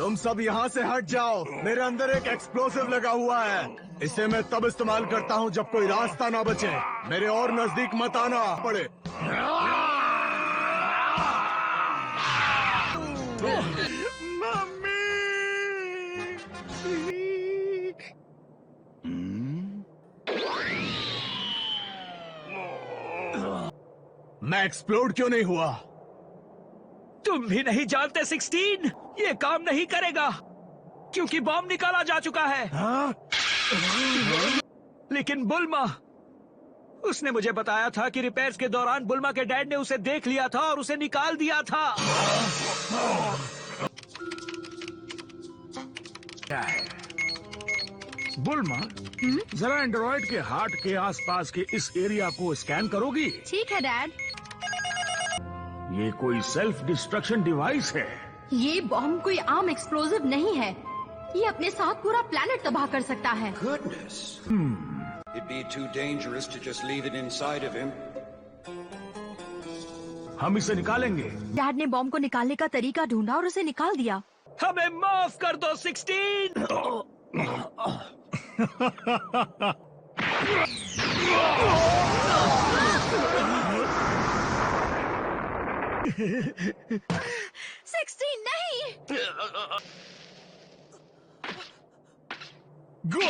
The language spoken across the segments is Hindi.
तुम सब यहाँ से हट जाओ। मेरे अंदर एक एक्सप्लोसिव लगा हुआ है। इसे मैं तब इस्तेमाल करता हूँ जब कोई रास्ता ना बचे। मेरे और नजदीक मत आना पड़े। मम्मी! मैं एक्सप्लोड क्यों नहीं हुआ? तुम भी नहीं जानते 16, ये काम नहीं करेगा क्योंकि बॉम्ब निकाला जा चुका है। लेकिन बुल्मा, उसने मुझे बताया था कि रिपेयर्स के दौरान बुल्मा के डैड ने उसे देख लिया था और उसे निकाल दिया था। क्या है? बुल्मा, जरा एंड्रॉइड के हार्ट के आसपास के इस एरिया को स्कैन करोगी? ठीक है डैड। ये कोई सेल्फ डिस्ट्रक्शन डिवाइस है। ये बॉम्ब कोई आम एक्सप्लोजिव नहीं है। ये अपने साथ पूरा प्लेनेट तबाह कर सकता है। Goodness. It'd be too dangerous to just leave it inside of him. हम इसे निकालेंगे। डैड ने बॉम्ब को निकालने का तरीका ढूंढा और उसे निकाल दिया। हमें माफ कर दो 16। 16 नहीं। गो!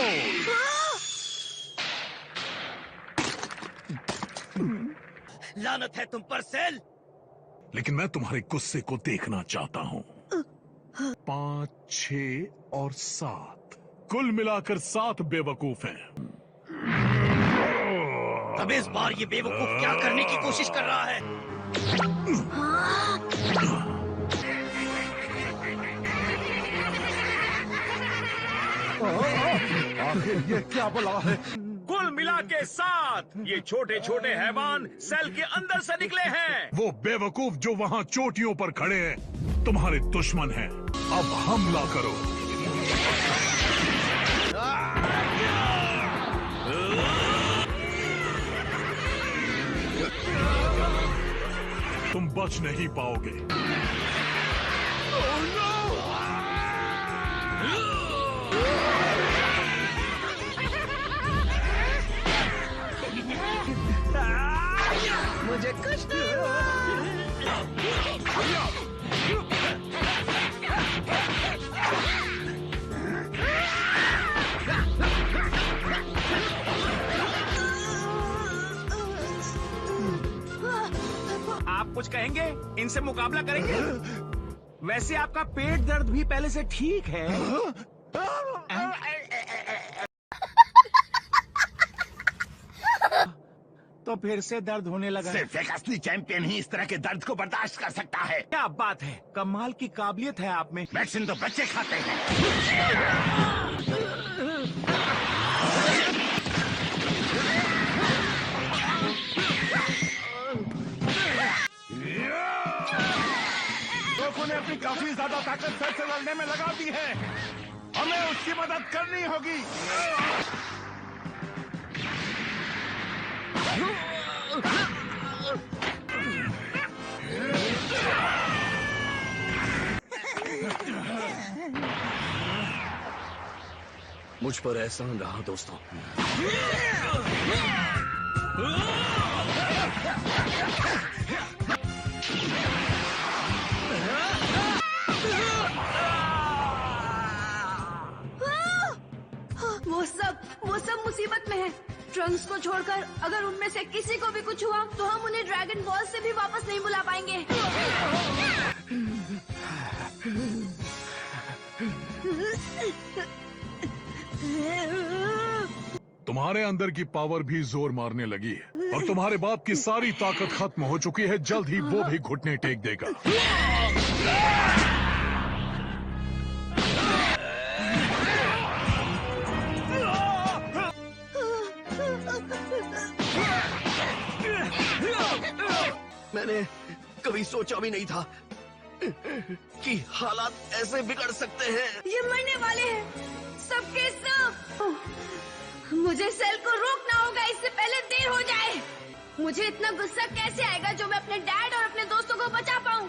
लानत है तुम पर सेल। लेकिन मैं तुम्हारे गुस्से को देखना चाहता हूँ। 5, 6 और 7, कुल मिलाकर 7 बेवकूफ हैं। अब इस बार ये बेवकूफ क्या करने की कोशिश कर रहा है? आखिर ये क्या बला है? कुल मिला के 7 ये छोटे छोटे हैवान सेल के अंदर से निकले हैं। वो बेवकूफ जो वहाँ चोटियों पर खड़े हैं तुम्हारे दुश्मन हैं। अब हमला करो। तुम बच नहीं पाओगे। मुझे कुछ नहीं हुआ। आप कुछ कहेंगे? इनसे मुकाबला करेंगे? वैसे आपका पेट दर्द भी पहले से ठीक है। तो फिर से दर्द होने लगा। सिर्फ एक असली चैंपियन ही इस तरह के दर्द को बर्दाश्त कर सकता है। क्या बात है, कमाल की काबिलियत है आप में। वैक्सीन तो बच्चे खाते हैं। लोगों ने अपनी काफी ज्यादा ताकत सर से लड़ने में लगा दी है। हमें उसकी मदद करनी होगी। मुझ पर एहसान रहा दोस्तों। वो सब मुसीबत में है। ट्रंक्स को छोड़कर अगर उनमें से किसी को भी कुछ हुआ तो हम उन्हें ड्रैगन बॉल से भी वापस नहीं बुला पाएंगे। तुम्हारे अंदर की पावर भी जोर मारने लगी है और तुम्हारे बाप की सारी ताकत खत्म हो चुकी है। जल्द ही वो भी घुटने टेक देगा। मैंने कभी सोचा भी नहीं था कि हालात ऐसे बिगड़ सकते हैं। ये मरने वाले हैं सबके सब। मुझे सेल को रोकना होगा इससे पहले देर हो जाए। मुझे इतना गुस्सा कैसे आएगा जो मैं अपने डैड और अपने दोस्तों को बचा पाऊं।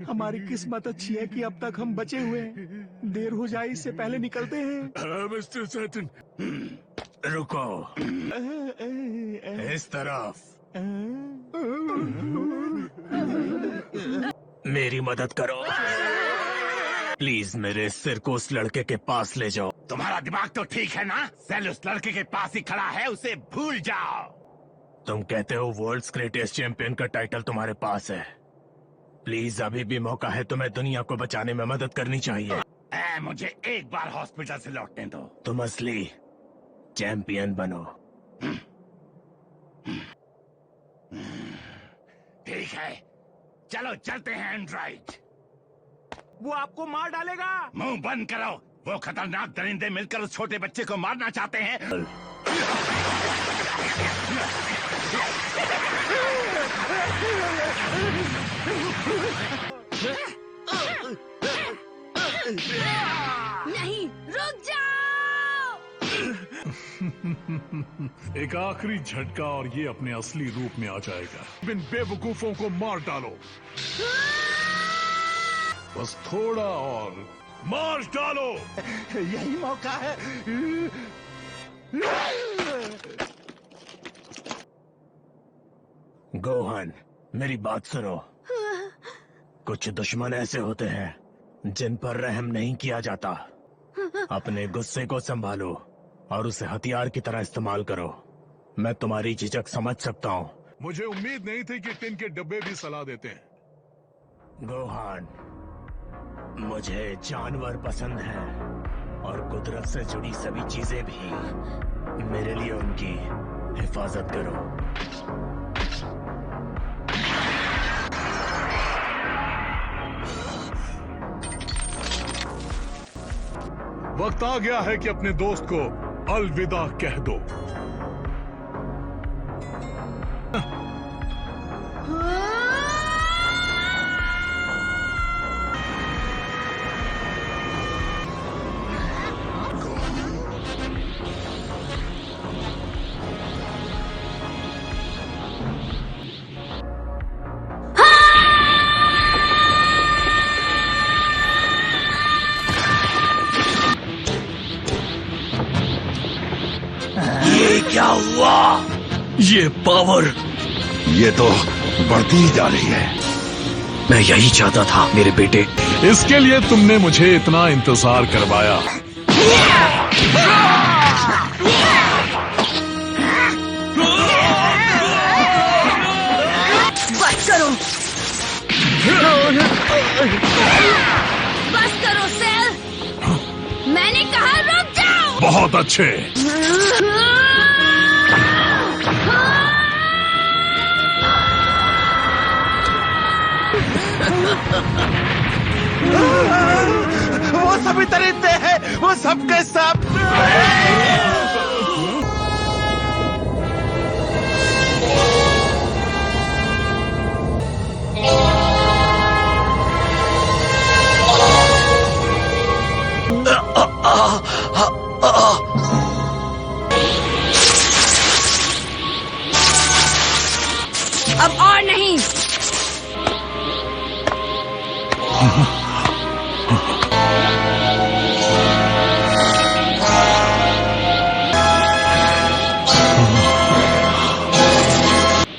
हमारी किस्मत अच्छी है कि अब तक हम बचे हुए हैं। देर हो जाए इससे पहले निकलते हैं। मिस्टर सैटन, रुको। इस तरफ। मेरी मदद करो प्लीज। मेरे सिर को उस लड़के के पास ले जाओ। तुम्हारा दिमाग तो ठीक है ना? सेल उस लड़के के पास ही खड़ा है, उसे भूल जाओ। तुम कहते हो वर्ल्ड्स ग्रेटेस्ट चैंपियन का टाइटल तुम्हारे पास है। प्लीज अभी भी मौका है, तुम्हें दुनिया को बचाने में मदद करनी चाहिए। मुझे एक बार हॉस्पिटल से लौटने दो। तुम असली चैंपियन बनो। ठीक है, चलो चलते हैं एंड्रॉइड। वो आपको मार डालेगा। मुंह बंद करो। वो खतरनाक दरिंदे मिलकर उस छोटे बच्चे को मारना चाहते हैं। नहीं, रुक जाओ। एक आखिरी झटका और ये अपने असली रूप में आ जाएगा। इन बेवकूफों को मार डालो। बस थोड़ा और मार डालो। यही मौका है। गोहन, मेरी बात सुनो। कुछ दुश्मन ऐसे होते हैं जिन पर रहम नहीं किया जाता। अपने गुस्से को संभालो और उसे हथियार की तरह इस्तेमाल करो। मैं तुम्हारी झिझक समझ सकता हूँ। मुझे उम्मीद नहीं थी कि टिन के डब्बे भी सलाह देते हैं। गोहान, मुझे जानवर पसंद हैं और कुदरत से जुड़ी सभी चीजें भी। मेरे लिए उनकी हिफाजत करो। वक्त आ गया है कि अपने दोस्त को अलविदा कह दो। क्या हुआ? ये पावर, ये तो बढ़ती ही जा रही है। मैं यही चाहता था मेरे बेटे। इसके लिए तुमने मुझे इतना इंतजार करवाया। बस करो। बस करो सेल। मैंने कहा रुक जाओ। बहुत अच्छे। वो सभी दरिंदे हैं, वो सबके सब। अब और नहीं।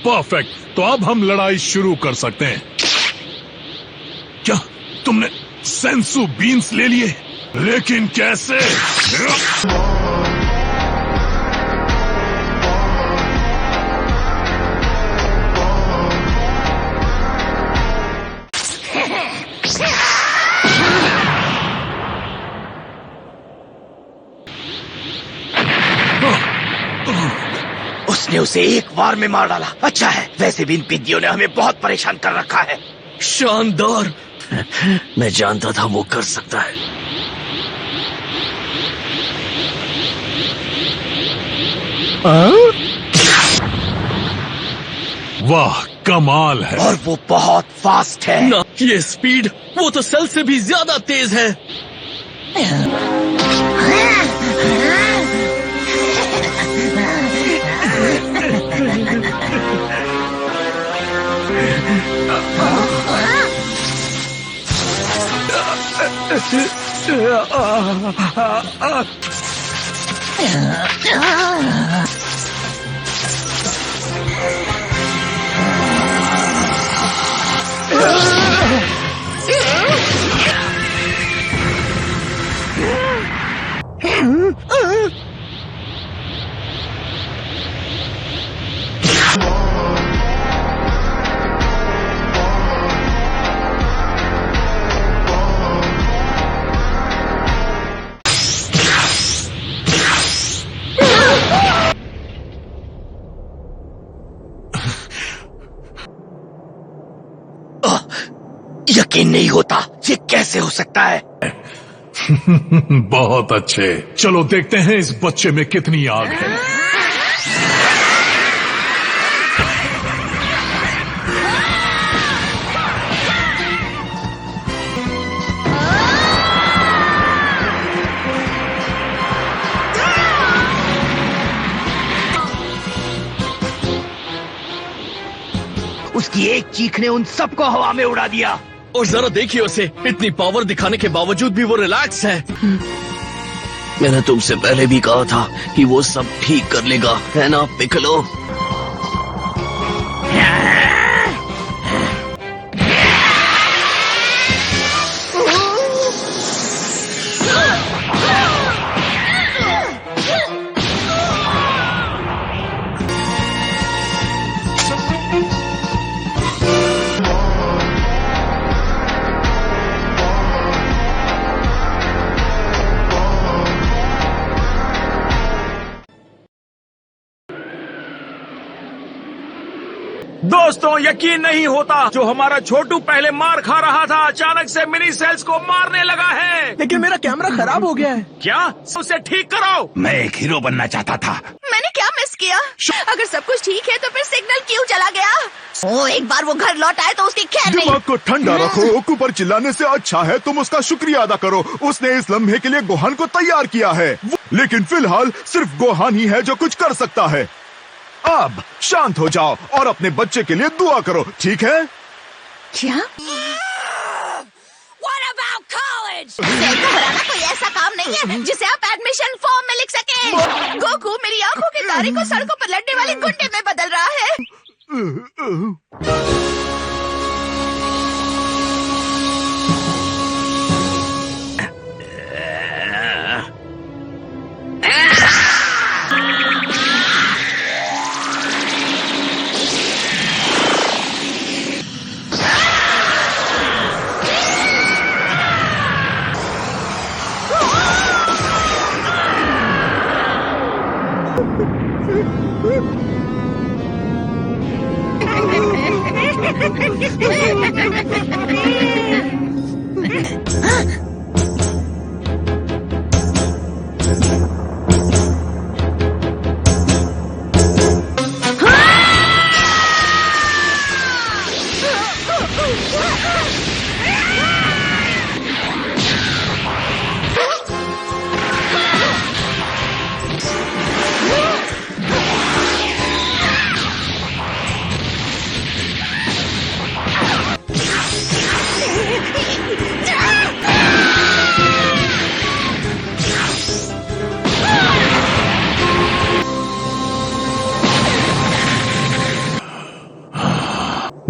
परफेक्ट। तो अब हम लड़ाई शुरू कर सकते हैं। क्या तुमने सेंसू बीन्स ले लिए? लेकिन कैसे? उसने उसे एक बार में मार डाला। अच्छा है, वैसे भी इन पिद्दियों ने हमें बहुत परेशान कर रखा है। शानदार, मैं जानता था वो कर सकता है। वाह, कमाल है। और वो बहुत फास्ट है ना। ये स्पीड, वो तो सेल से भी ज्यादा तेज है। यकीन नहीं होता, ये कैसे हो सकता है? बहुत अच्छे, चलो देखते हैं इस बच्चे में कितनी आग है। उसकी एक चीख ने उन सबको हवा में उड़ा दिया। और जरा देखिए उसे, इतनी पावर दिखाने के बावजूद भी वो रिलैक्स है। मैंने तुमसे पहले भी कहा था कि वो सब ठीक कर लेगा, है ना पिकलो? दोस्तों, यकीन नहीं होता, जो हमारा छोटू पहले मार खा रहा था अचानक से मिनी सेल्स को मारने लगा है। लेकिन मेरा कैमरा खराब हो गया है। क्या? उसे ठीक करो। मैं एक हीरो बनना चाहता था। मैंने क्या मिस किया? अगर सब कुछ ठीक है तो फिर सिग्नल क्यों चला गया? ओ, एक बार वो घर लौट आए तो उसकी खैर नहीं। दिमाग को ठंडा रखो। ओकू पर चिल्लाने से अच्छा है तुम उसका शुक्रिया अदा करो। उसने इस लम्हे के लिए गोहान को तैयार किया है, लेकिन फिलहाल सिर्फ गोहान ही है जो कुछ कर सकता है। अब शांत हो जाओ और अपने बच्चे के लिए दुआ करो, ठीक है? क्या? What about college? सेल को हराना कोई ऐसा काम नहीं है जिसे आप एडमिशन फॉर्म में लिख सकें। गोकू मेरी आंखों के तारे को सड़कों पर लड़ने वाले गुंडे में बदल रहा है।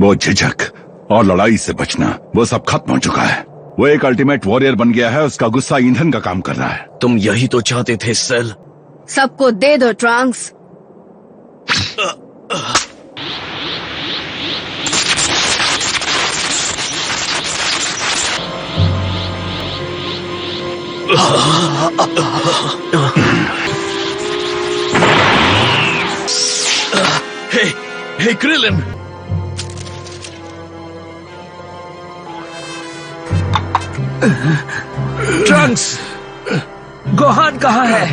वो झिझक और लड़ाई से बचना, वो सब खत्म हो चुका है। वो एक अल्टीमेट वॉरियर बन गया है। उसका गुस्सा ईंधन का काम कर रहा है। तुम यही तो चाहते थे सेल। सबको दे दो ट्रंक्स। हे क्रिलिन, ट्रंक्स, गोहान कहाँ है?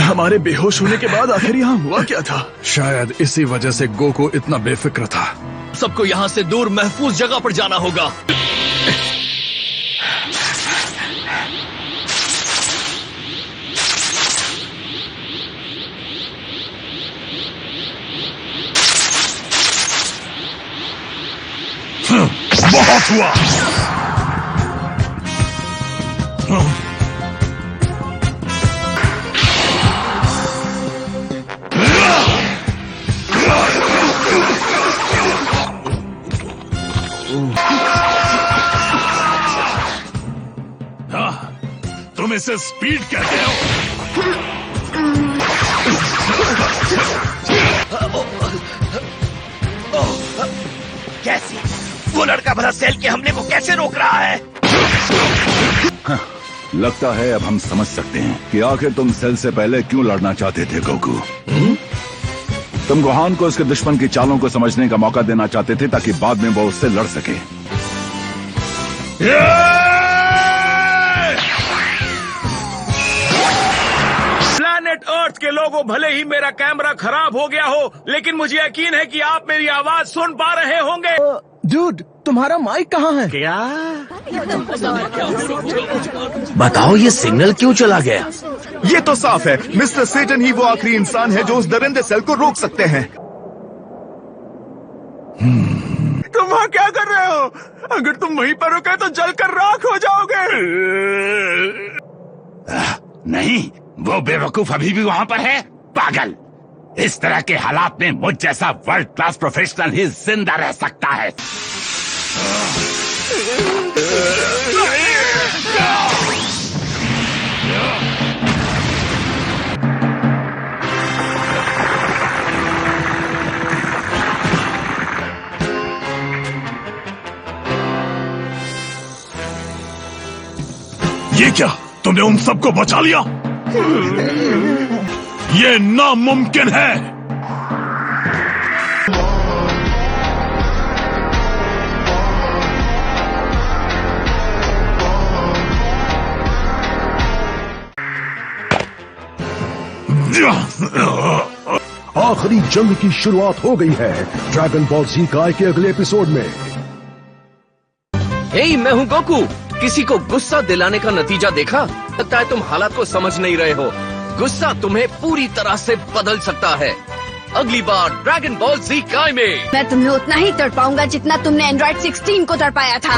हमारे बेहोश होने के बाद आखिर यहाँ हुआ क्या था? शायद इसी वजह से गोकू इतना बेफिक्र था। सबको यहाँ से दूर महफूज जगह पर जाना होगा। बहुत हुआ। तुम इसे स्पीड कहते हो? कैसे? वो लड़का भला सेल के हमले को कैसे रोक रहा है? लगता है अब हम समझ सकते हैं कि आखिर तुम सेल से पहले क्यों लड़ना चाहते थे गोकू। तुम गोहान को उसके दुश्मन की चालों को समझने का मौका देना चाहते थे ताकि बाद में वो उससे लड़ सके। प्लैनेट अर्थ के लोगों, भले ही मेरा कैमरा खराब हो गया हो, लेकिन मुझे यकीन है कि आप मेरी आवाज सुन पा रहे होंगे। डूड, तुम्हारा माइक कहाँ है? क्या? बताओ ये सिग्नल क्यों चला गया? ये तो साफ है, मिस्टर सेटन ही वो आखिरी इंसान है जो उस दरिंदे सेल को रोक सकते हैं। तुम वहाँ क्या कर रहे हो? अगर तुम वहीं पर रुके तो जलकर राख हो जाओगे। नहीं, वो बेवकूफ अभी भी वहाँ पर है। पागल, इस तरह के हालात में मुझ जैसा वर्ल्ड क्लास प्रोफेशनल ही जिंदा रह सकता है। ये क्या? तुमने उन सबको बचा लिया? ये नामुमकिन है। आखिरी जंग की शुरुआत हो गई है ड्रैगन बॉल जी काय के अगले एपिसोड में। हे, मैं हूँ गोकू। किसी को गुस्सा दिलाने का नतीजा देखा? लगता है तुम हालात को समझ नहीं रहे हो। गुस्सा तुम्हें पूरी तरह से बदल सकता है। अगली बार ड्रैगन बॉल जी काय में मैं तुम्हें उतना ही तड़पाऊंगा जितना तुमने एंड्रॉइड 16 को तड़पाया था।